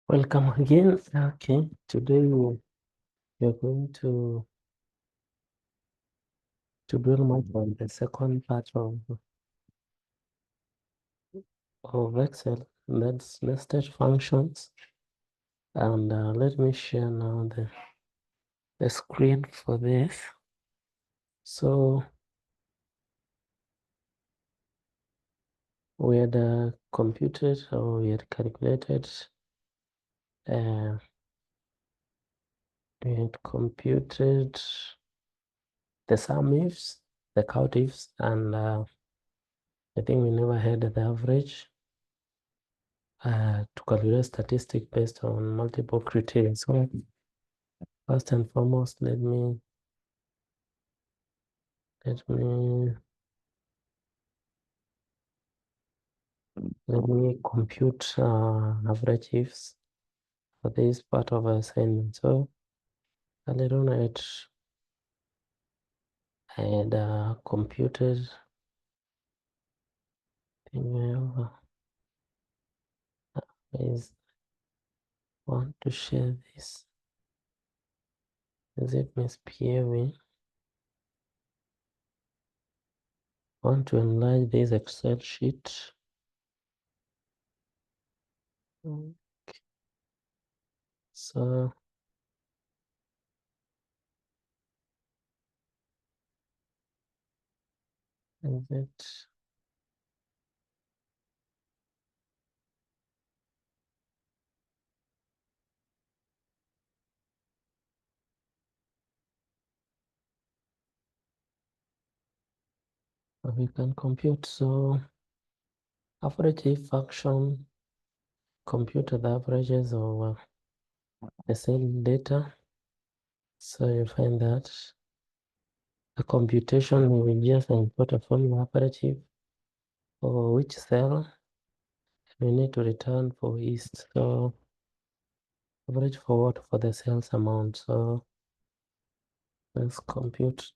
Welcome again. Okay, today we're going to build more on the second part of Excel, that's nested functions. And let me share now the screen for this. So we had computed, or we had calculated, we had computed the sum ifs, the count ifs, and I think we never had the average to calculate statistic based on multiple criteria. So first and foremost, let me compute average ifs for this part of our assignment. So earlier on I had computed is want to share this. Is it misbehaving? Want to enlarge this Excel sheet. Okay. So is it we can compute? So average if function compute the averages of the same data. So you find that the computation will just input a formula operative for which cell we need to return for east. So average for what? For the sales amount. So let's compute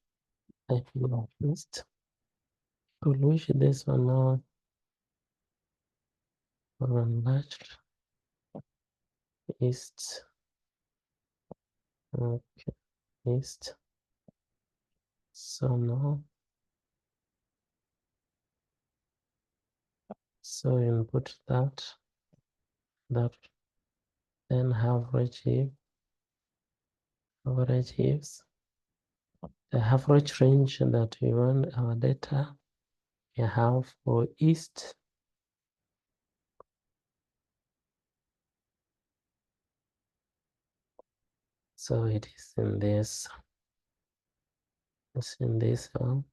east. To which this one now enlarged east. Okay, east. So now so input that then average ifs. The average range that we want our data we have for east. So it is in this. It's in this one.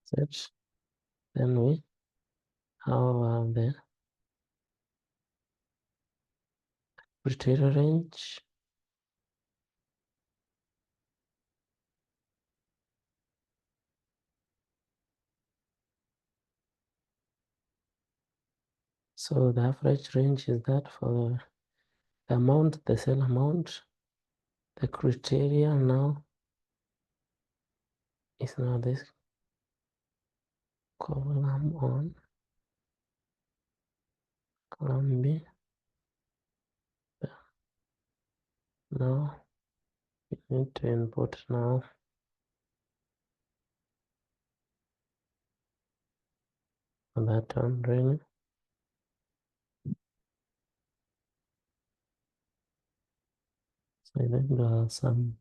Search. Then we have the criteria range. So the average range is that for the amount, the cell amount. The criteria now is now this column on column B. Now we need to input now that one really. So I think there are some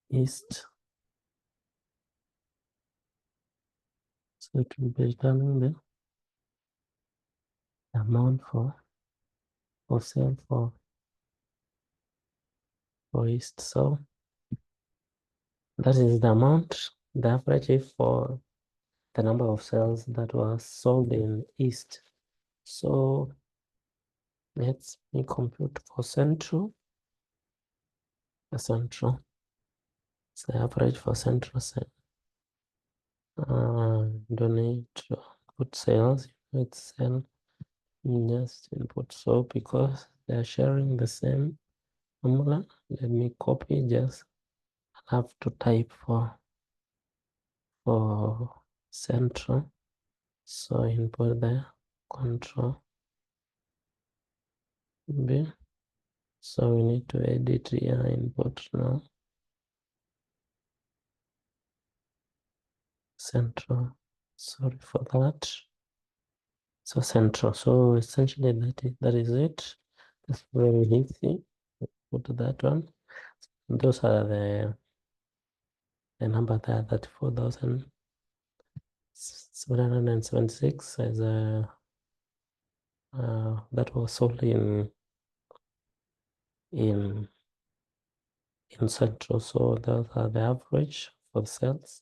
east. So it will be returning the amount for sale for east. So that is the amount, the average if for the number of cells that was sold in east. So let's compute for central. The central. It's the average for central cell. Don't need to put cells. It's cell. Just input so because they're sharing the same formula. Let me copy, just have to type for central. So input there, control B. So we need to edit here, input now. Central, sorry for that. So central. So essentially that is it. That's very easy. Put that one. Those are the number there, 34,776 as a that was sold in central. So those are the average for sales.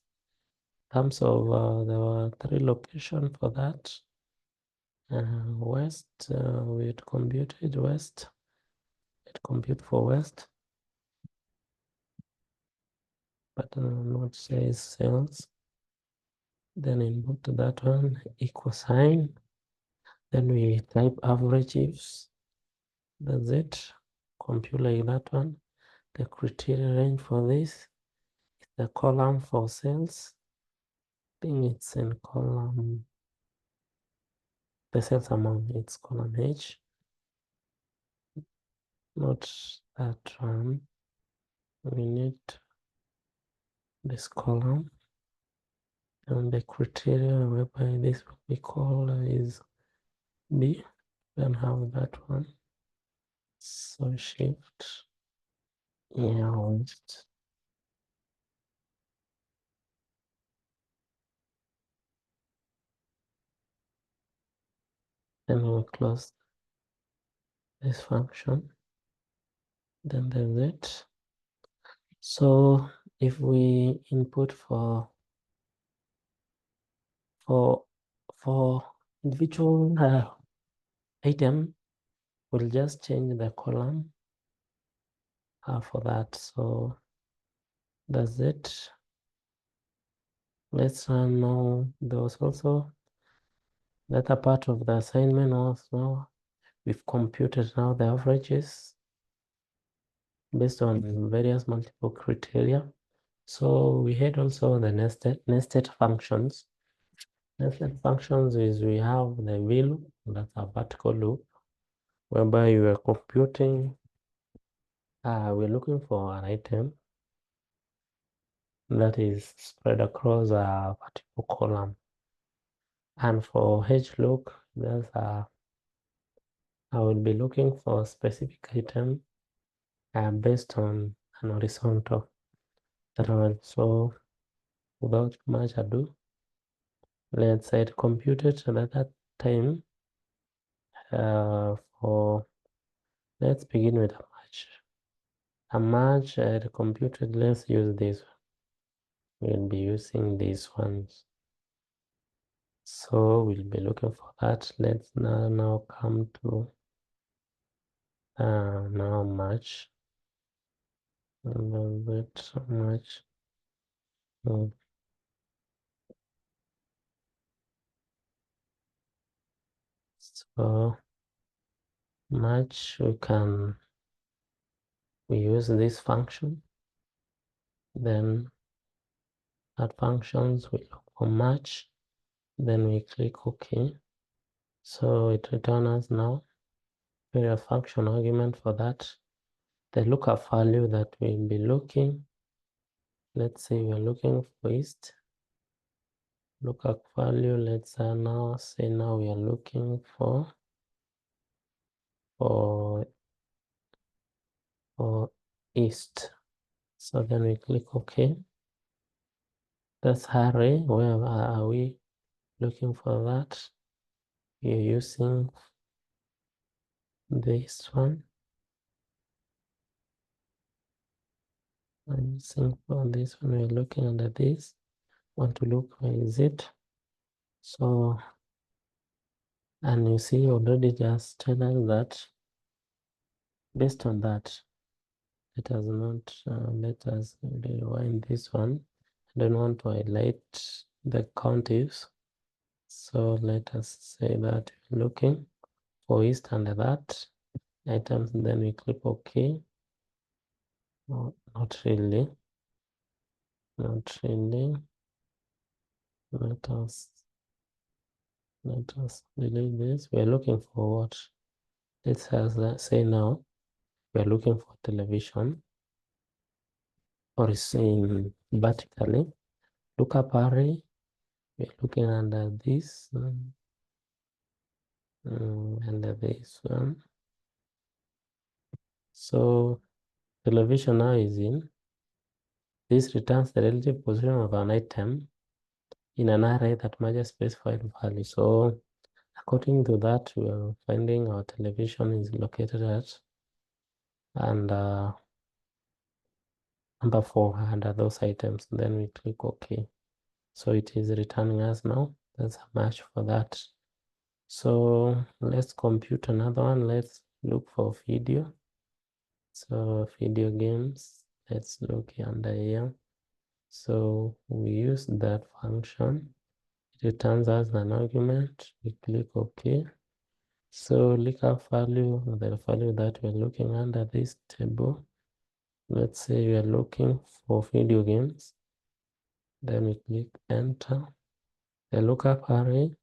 In terms of there were 3 locations for that. West, we had computed West. It compute for West, but not says sales. Then input that one, equal sign. Then we type average ifs. That's it. Compute like that one. The criteria range for this is the column for sales. I think it's in column, the sales amount, it's column H, not that one. We need this column, and the criteria whereby this will be called is B. Then have that one. So shift, yeah, West. Then we'll close this function. Then there's it. So if we input for individual item, we'll just change the column for that. So that's it. Let's know there was also the other part of the assignment. Also, we've computed now the averages based on various multiple criteria. So we had also the nested functions. Nested functions is we have the will, that's a vertical loop, whereby you are computing, we're looking for an item that is spread across a vertical column. And for HLOOK, I will be looking for a specific item based on an horizontal pattern. So without much ado, let's say compute it at that time. Let's begin with a match. A match computed, let's use this one. We'll be using these ones. So we'll be looking for that. Let's now come to now match. A little bit much. So match, we use this function. Then at functions we look for match. Then we click OK. So it returns now a function argument for that. The lookup value that we'll be looking. Let's say we're looking for east. Lookup value, let's now say now we are looking for east. So then we click OK. That's array. Where are we looking for that? We're using this one. I'm using for this one. We're looking under this. Want to look where is it? So, and you see already just tell us that based on that, let us not let us rewind this one. I don't want to highlight the counties. So let us say that we're looking for east under that items, and then we click OK. No, not really. Not really. Let us delete this. We're looking for what? Let's say now we're looking for television, or is in vertically. Lookup array. We're looking under this under this one. So television now is in. This returns the relative position of an item in an array that matches specified value. So according to that, we are finding our television is located at and number 4 under those items. Then we click OK. So it is returning us now. That's a match for that. So let's compute another one. Let's look for video. So video games. Let's look under here. So we use that function. It returns us an argument. We click OK. So lookup value, the value that we're looking under this table. Let's say we are looking for video games. Then we click enter. The lookup array,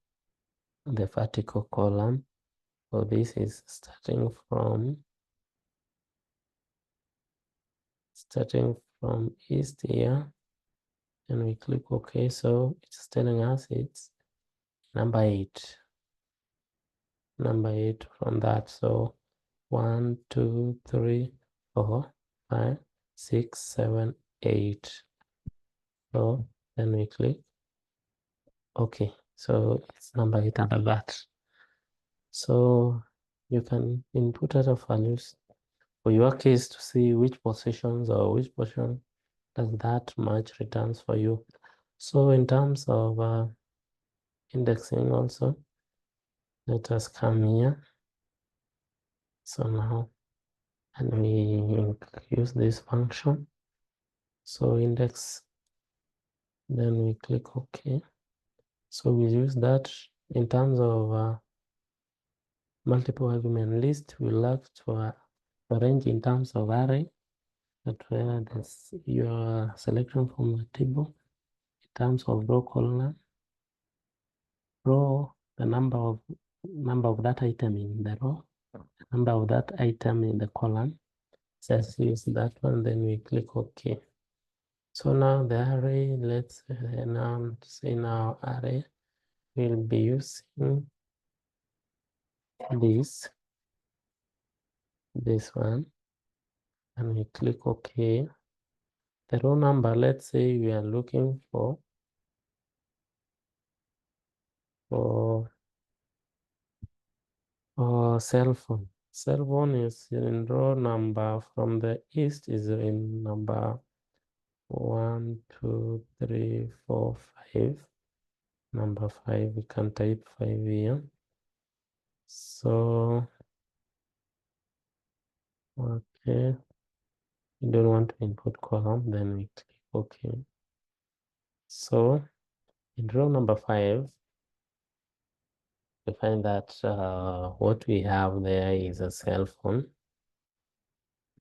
the vertical column. So this is starting from east here. And we click OK. So it's telling us it's number 8. Number 8 from that. So 1, 2, 3, 4, 5, 6, 7, 8. So then we click OK. So it's number 8 under that. So you can input other values for your case to see which positions or which position does that match returns for you. So in terms of indexing also, let us come here. So now, and we use this function. So index, then we click OK. So we use that in terms of multiple argument list. We like to arrange in terms of array, that where this your selection from the table in terms of row column, row, the number of that item in the row, number of that item in the column. Just use that one, then we click OK. So now the array, let's now say now array will be using this one, and we click OK. The row number, let's say we are looking for cell phone. Cell phone is in row number from the east is in number 1, 2, 3, 4, 5. Number 5, we can type 5 here. So, okay. We don't want to input column, then we click OK. So, in row number 5, we find that what we have there is a cell phone.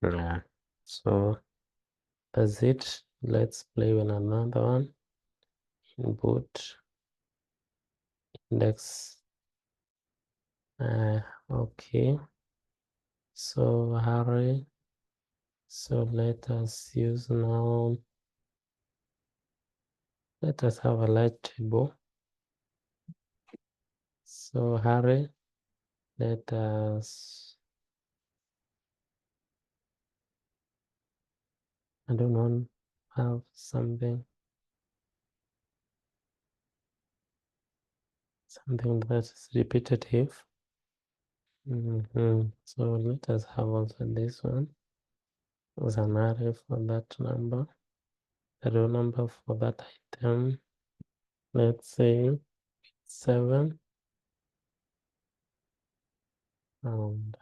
Yeah. So, that's it. Let's play with another one. Input index. Okay. So array. So let us use now. Let us have a large table. So array. Let us. I don't want to have something that is repetitive. So let us have also this one as an array for that number. The row number for that item. Let's say 7. And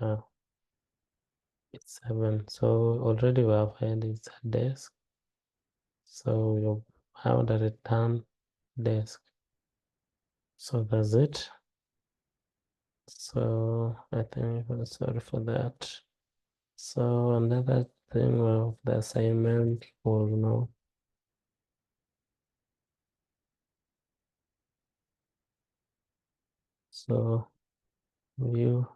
it's 7. So already we have had it's a desk. So you have the return desk. So that's it. So I think I'm sorry for that. So another thing of the assignment was now so view.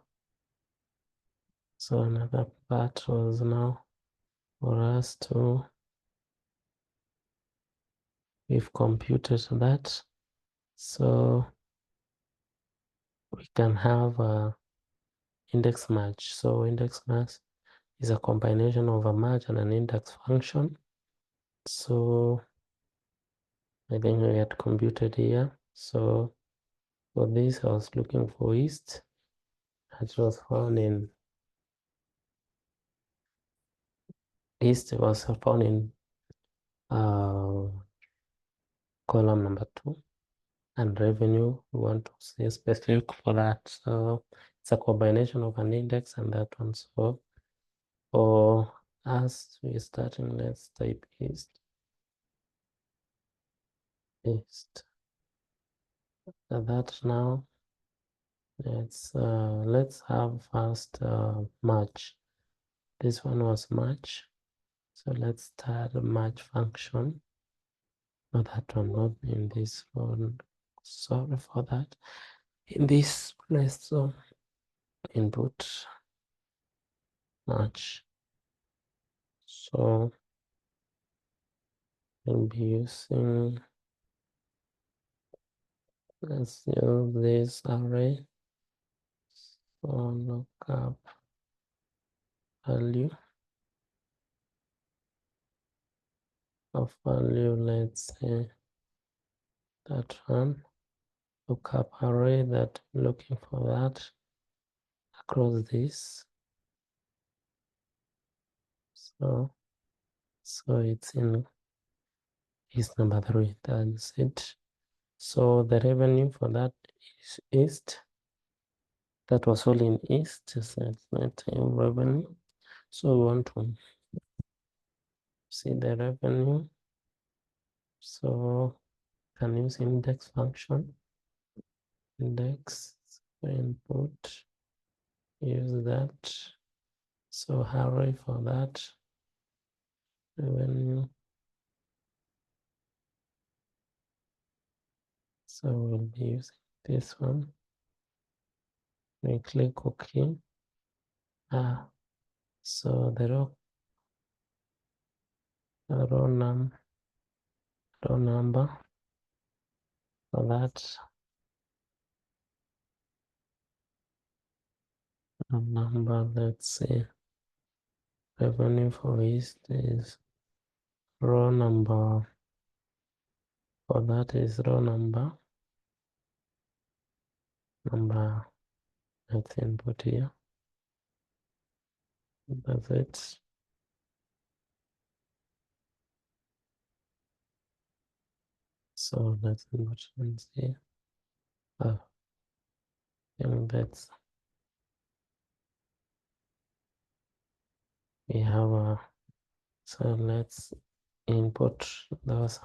So another part was now for us to, we've computed that, so we can have a index match. So index match is a combination of a match and an index function. So I think we had computed here. So for this, I was looking for east. It was found in east, was found in column number 2, and revenue, we want to say specific for that. So it's a combination of an index and that one. So for us, we're starting, let's type east. That now, let's have first match. This one was match. So let's start a match function. Not that one, not in this one. Sorry for that. In this place, so input match. So we'll be using, let's use this array. So look up value of value, let's say that one. Look up array that I'm looking for that across this. So it's in east number 3, that's it. So the revenue for that is east. That was all in east, so it's not in revenue. So we want to see the revenue. So can use index function. Index input, use that. So array for that revenue. So we'll be using this one. We click OK. So the row number for that number, let's say revenue for east is row number, for that is row number, let's input here, that's it. So let's input and see. And that's, we have a, so let's input those,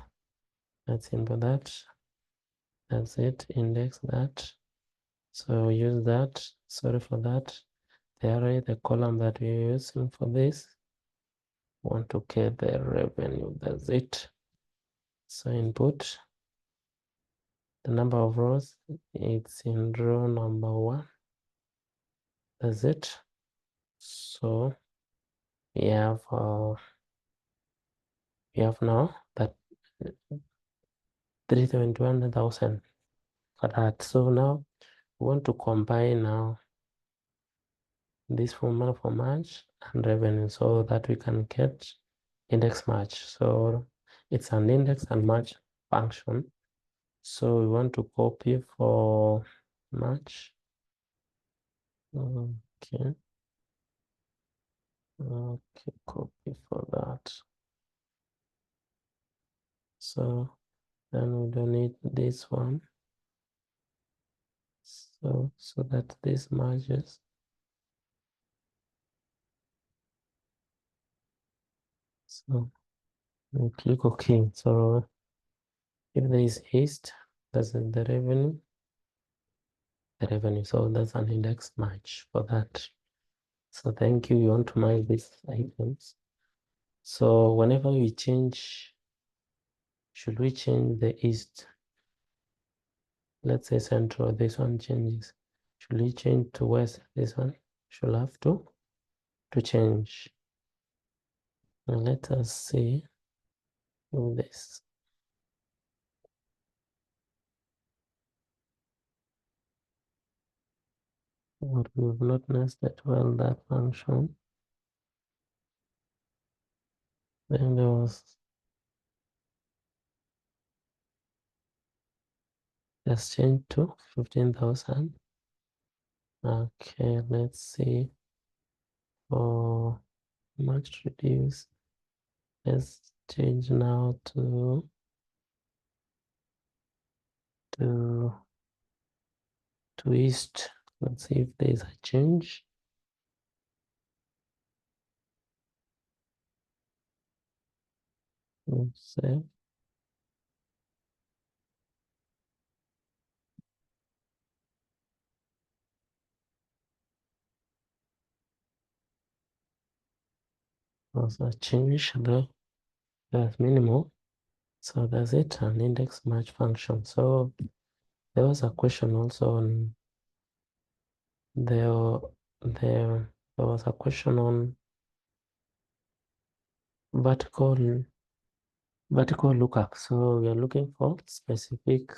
let's input that, that's it, index that. So use that, sorry for that, the array, the column that we're using for this, want to get the revenue, that's it. So input the number of rows, it's in row number 1, that's it. So we have now that 321,000 for that. So now we want to combine now this formula for match and revenue so that we can get index match. So it's an index and match function. So we want to copy for match. Okay. Okay, copy for that. So then we don't need this one. So that this matches. So we click OK. So if there is east, that's the revenue. So that's an index match for that. So thank you. You want to match these items. So whenever we change, should we change the east? Let's say central, this one changes. Should we change to west? This one should have to change. Now let us see this. What we've noticed that while that function, then there was just change to 15,000. Okay, let's see for much reduce. Let's change now to east. Let's see if there's a change. Let's say was a change though. That's minimal. So that's it, an index match function. So there was a question also on there was a question on vertical lookup. So we are looking for specific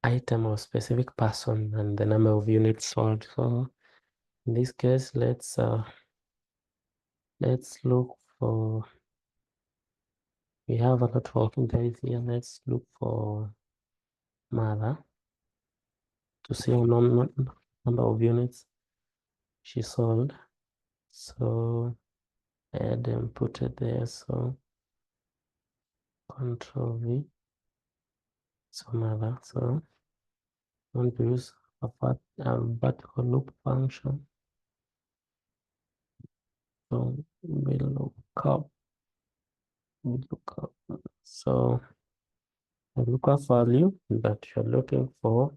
item or specific person and the number of units sold. So in this case, let's look for, we have a lot of guys here. Let's look for mother to see how number of units she sold. So add and put it there. So Control V. So mother. So I want to use a vertical loop function. So we look up. So the lookup value that you're looking for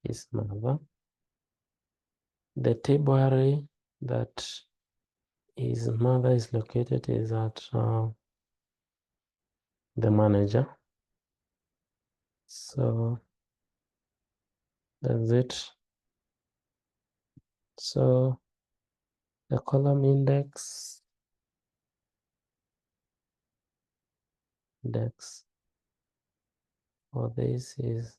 is mother. The table array that is mother is located is at the manager. So that's it. So the column index for this is,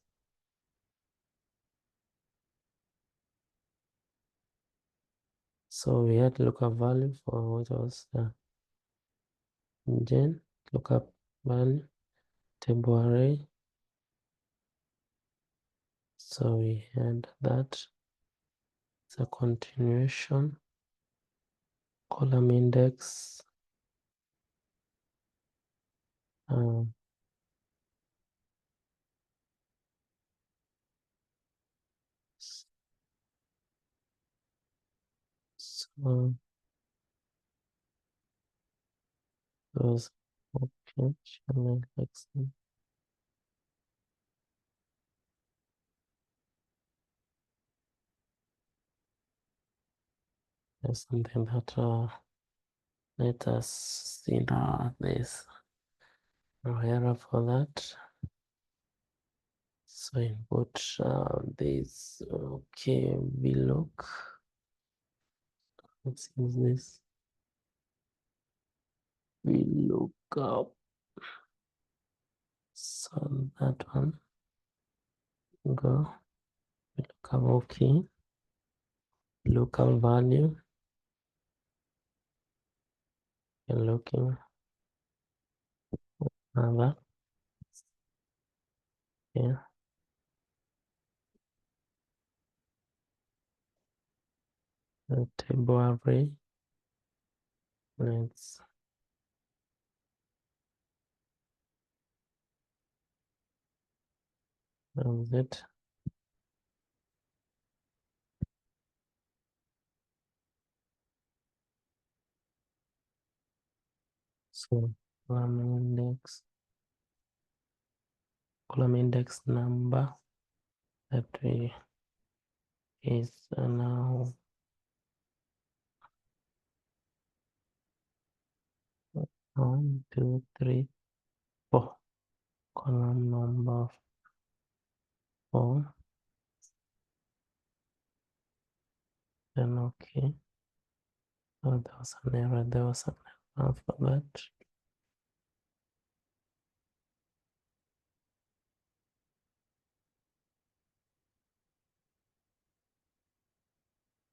so we had lookup value for what was the gen lookup value table array. So we had that. It's a continuation column index. So those okay, channel exam. There's something that let us see now this error for that. So input this, okay, VLOOK. Let's use this VLOOKUP. So that one go VLOOKUP, okay, lookup value and looking another, yeah, the table array. Let's use it. So column index number that we is now 1, 2, 3, 4. Column number 4. Then okay. Oh, there was an error. There was an error for that.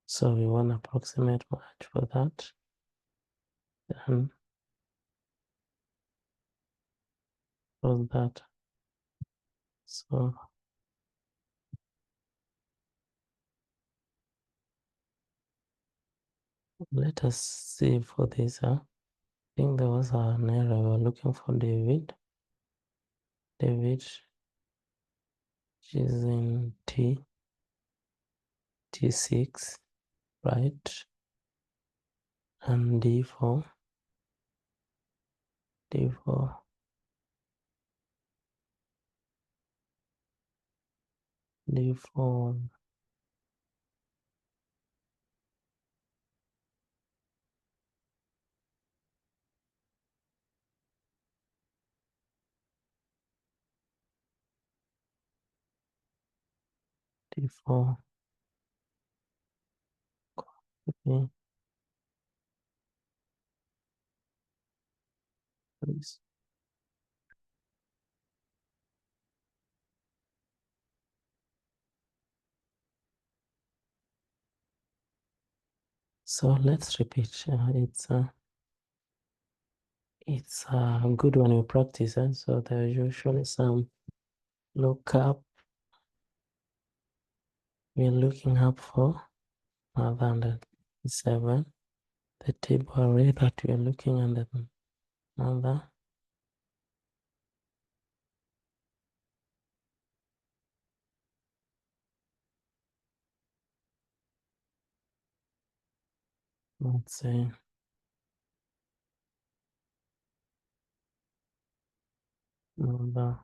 So we want approximate match for that. Then close that. So let us see for this. I think there was an error. We were looking for David. David, which is in T6, right? And D4, D4, D4. D4. Okay, please. So let's repeat. It's a good when you practice, so there's usually some lookup. We're looking up for more than 7. The table array that we are looking at another. Let's say number.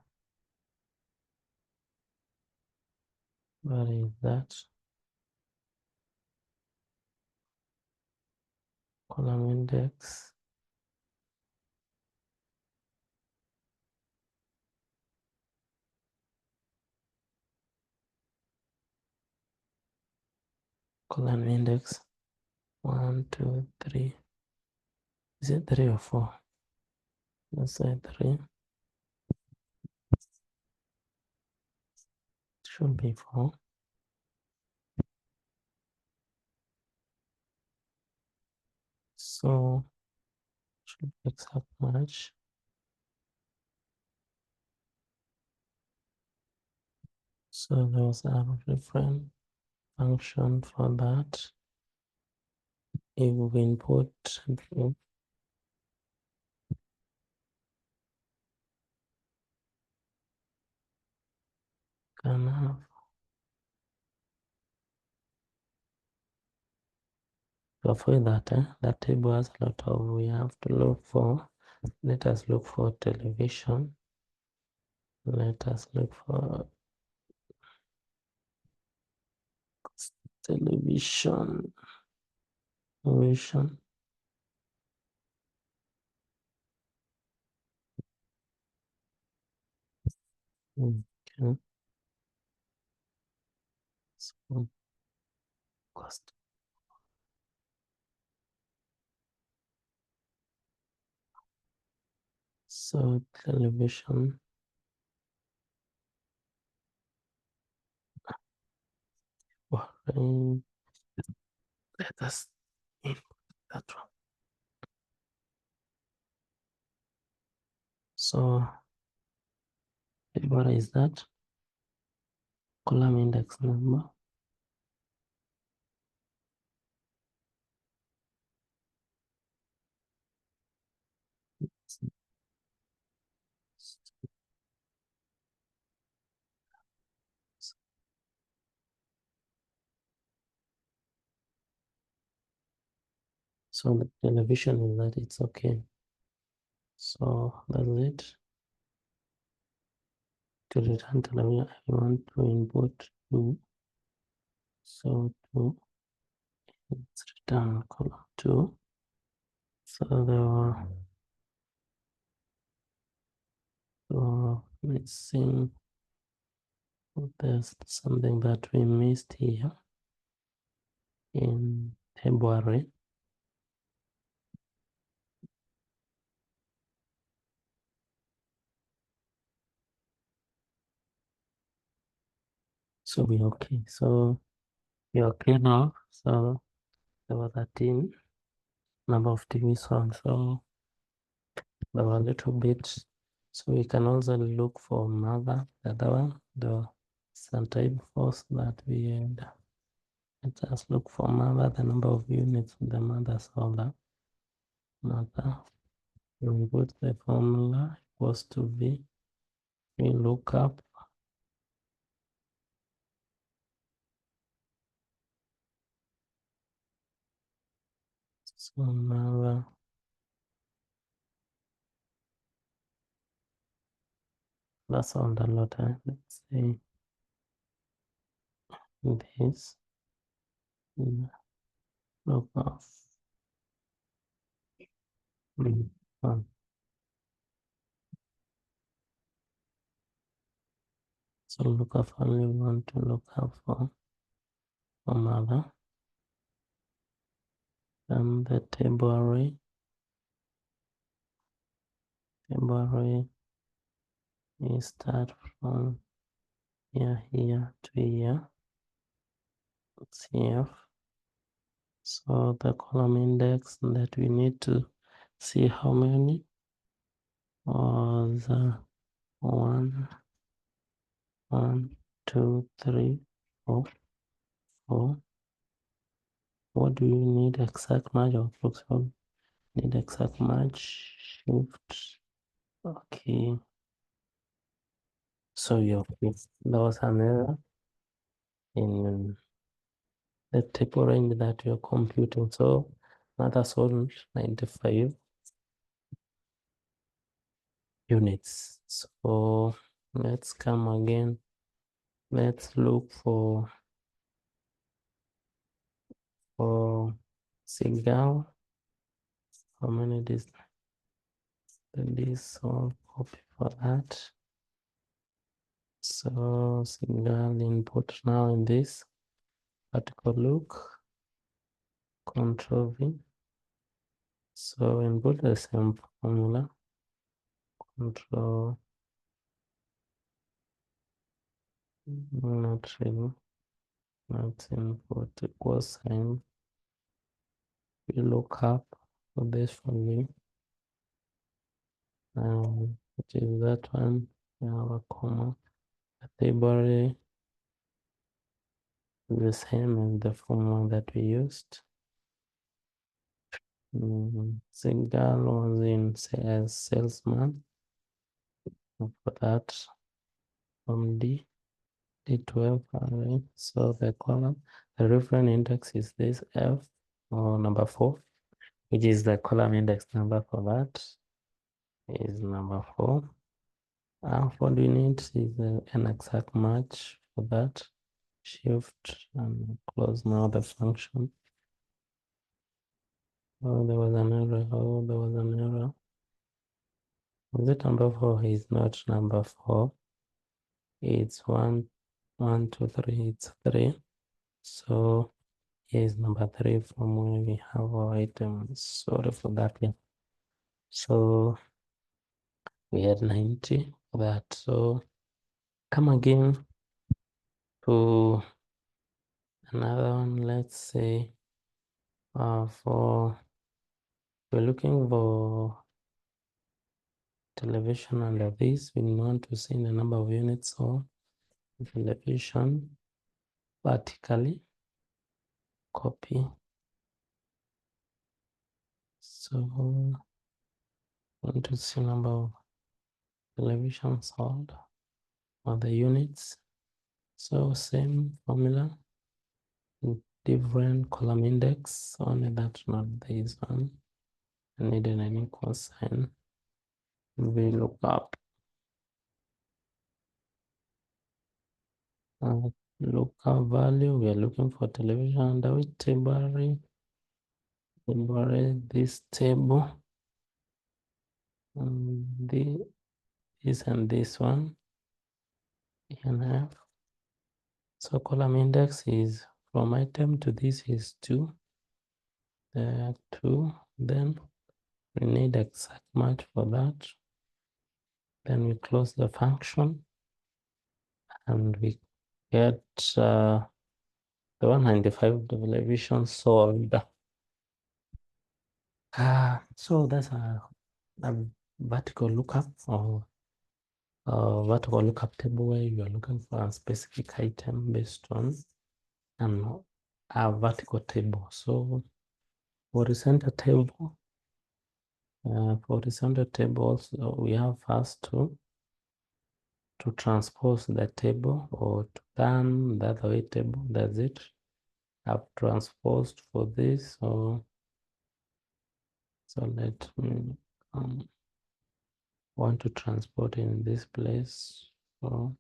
What is that? Column index. Column index 1, 2, 3. Is it 3 or 4? Let's say 3. It should be 4. So should be exact match. So there was a different function for that. If we input can have to avoid that, that table has a lot of we have to look for. Let us look for television. Let us look for television. Vision. Okay. So cost. So television. Well, let us input that one. So what is that? Column index number. So the television is that it's okay. So that's it. To return television, I want to input 2. So 2, let's return column 2. So missing. There's something that we missed here in table array. So we're okay. So we're okay now. So there were 13 number of TVs on. So there were a little bit. So we can also look for mother, the other one, the type force that we had. Let's just look for mother, the number of units in the mother solder. Mother. We put the formula equals to V. We look up so mother. That's all the lot. Let's say this. Look off. One. So look up only want to look up for mother. Then the table array. Table array is start from here to here. CF. So the column index that we need to see how many was 1, 2, 3, 4, 4. What do you need exact match or approximate? Need exact match. Shift. Okay. So there was an error in the table range that you're computing. So another solved 95 units. So let's come again. Let's look for Seagull. How many this all copy for that? So Seagull input now in this particular look, Control V. So input the same formula, Control, not really, not input equals sign. We look up for this from me. Which is that one. We have a comma. The table array is the same as the formula that we used. Seagull was in as salesman. For that from D12 array. So the column, the reference index is this F or number 4, which is the column index number for that is number 4. What we need is an exact match for that. Shift and close now the function. Oh, there was an error. Oh, there was an error. Is it number 4? Is not number 4. It's 1, 1, 2, 3. It's 3. So here is number 3 from where we have our items. Sorry for that. Yeah. So we had 90 for that. So come again to another one. Let's say for we're looking for television under this. We want to see the number of units of television vertically. Copy. So want to see number of television sold or the units. So same formula, different column index, only that not this one. I need an equal sign. We look up. Local value, we are looking for television under which table array? Table array, this table. this and this one, ENF. So column index is from item to this is 2. 2. Then we need exact match for that. Then we close the function and we get the 195 derivation solved. So that's a vertical lookup or vertical lookup table where you are looking for a specific item based on a vertical table. So horizontal table, for horizontal tables, we have first to transpose the table or to turn the other way table. That's it. I've transposed for this. So let me want to transport in this place. So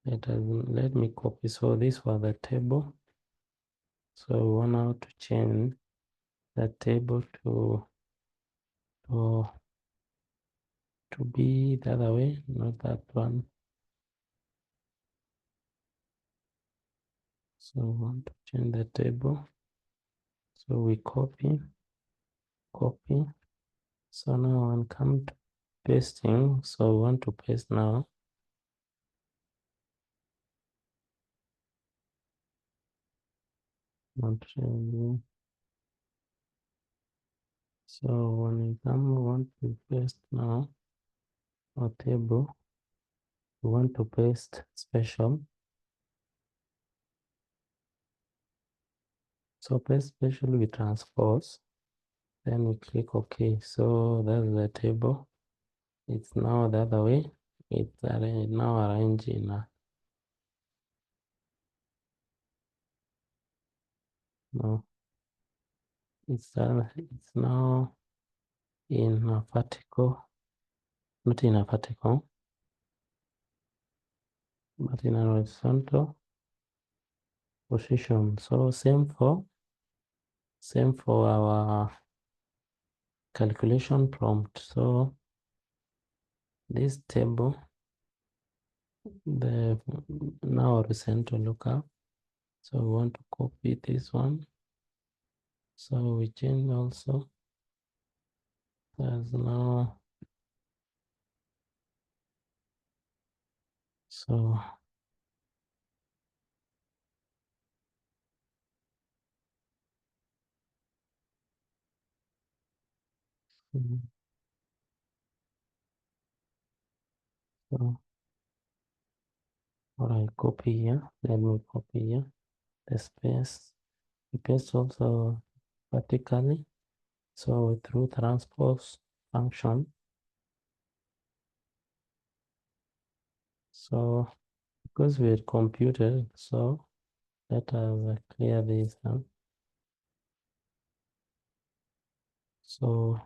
let me copy. So this was the table. So we want now to change the table to be the other way, not that one. So we want to change the table. So we copy. So now when come to pasting, so we want to paste now. So when we come, we want to paste now our table. We want to paste special. So paste special, we transpose. Then we click OK. So that's the table. It's now the other way. It's now arranged in a no. It's now in a vertical, not in a vertical, but in a horizontal position. So same for our calculation prompt. So this table, the now horizontal lookup. So we want to copy this one. So we change also. There's now so so what I copy here, let me copy here the space. We paste also vertically. So through transpose function. So because we had computed, so let us clear this now. So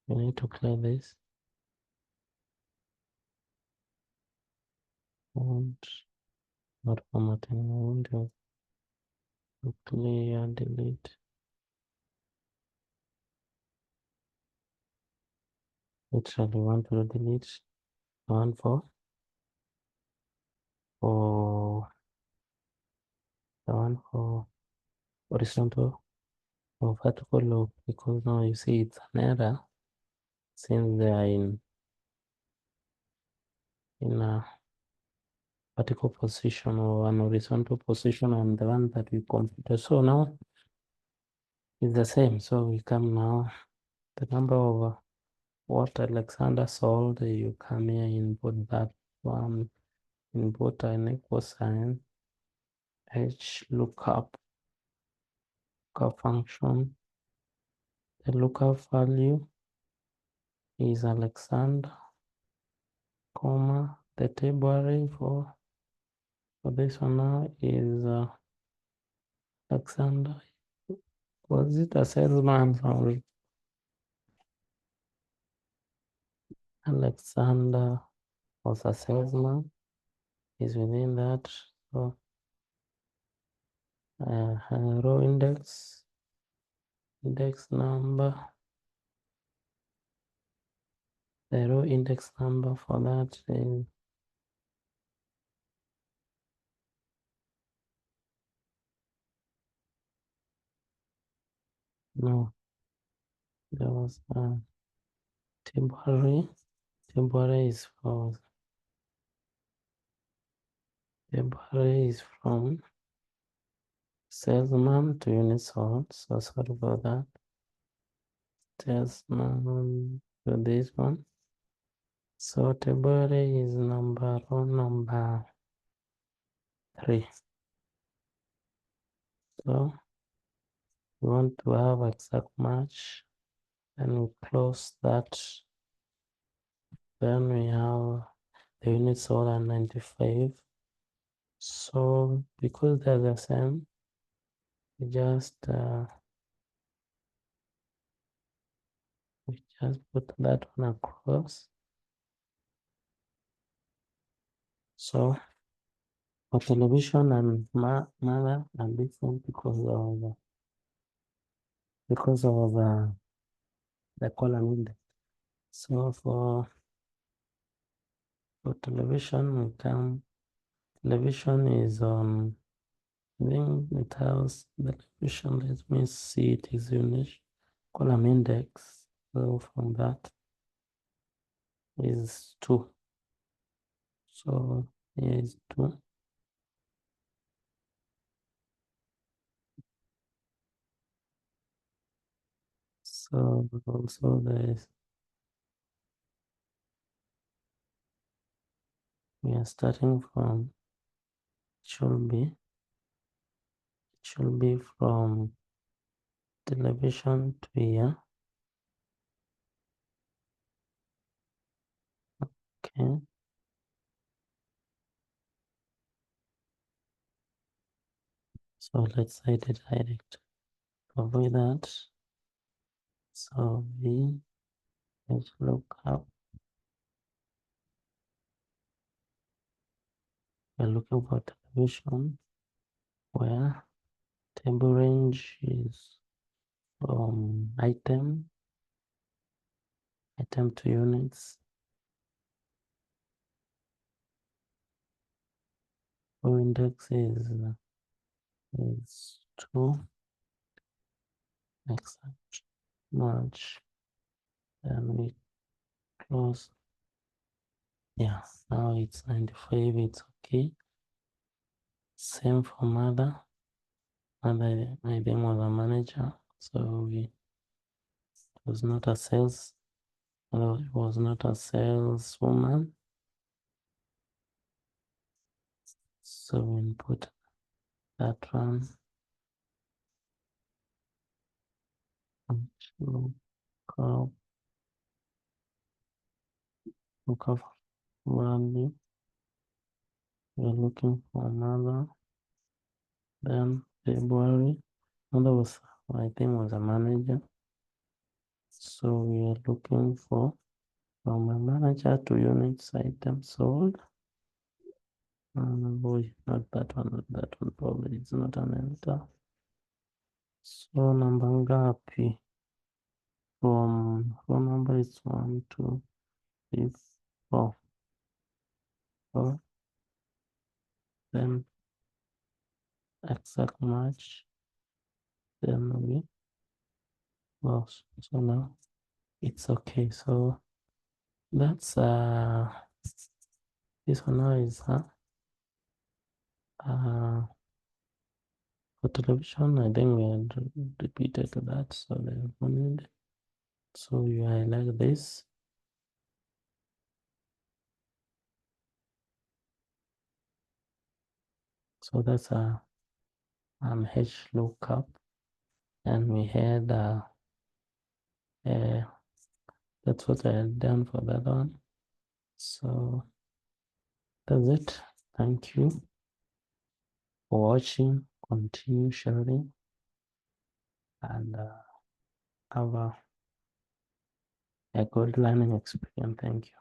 we need to clear this. And not formatting, I want to clear, delete. Literally want to delete one for the one for horizontal or vertical loop, because now you see it's an error since they are in a vertical position or an horizontal position, and the one that we computed. So now is the same. So we come now the number of what Alexander solved. You come here, input that one, input an equal sign, h lookup function. The lookup value is Alexander, comma, the table array for this one now is Alexander. Was it a salesman or Alexander was a salesman? Is within that. So row index number the row index number for that is no, there was a temporary is for temporary is from salesman to unit sold. So sorry about that. Salesman to this one. So temporary is row number 3. So we want to have exact match, and we close that. Then we have the units sold at 95. So because they're the same, we just put that one across. So for television and mother are different because of the column index. So for television, television is on, I think it has the television, let me see, it is unit column index. So from that is 2. So here is 2. So also we are starting from, should be from television to here. Okay. So let's say the direct. To avoid that, so let's look up. We're looking for television where table range is from item to units. Row index is 2. Exact match. Then we close. Yeah, now it's 95. It's okay. Same for mother. Mother, my name was a manager, so it was not a sales. It was not a saleswoman. So we input that one. Look up value. We're looking for another. Then February. Another was, I think, was a manager. So we are looking for from a manager to units item sold. Boy, not that one, probably it's not an enter. So namba ngapi? From phone number is 1, 2, 3, 4. Then exact match. Then we lost. So now it's okay. So that's this one now is for television. I think we had repeated that. So there's one need. So you highlight this. So that's a H lookup, and we had that's what I had done for that one. So that's it. Thank you for watching. Continue sharing and have a good learning experience. Thank you.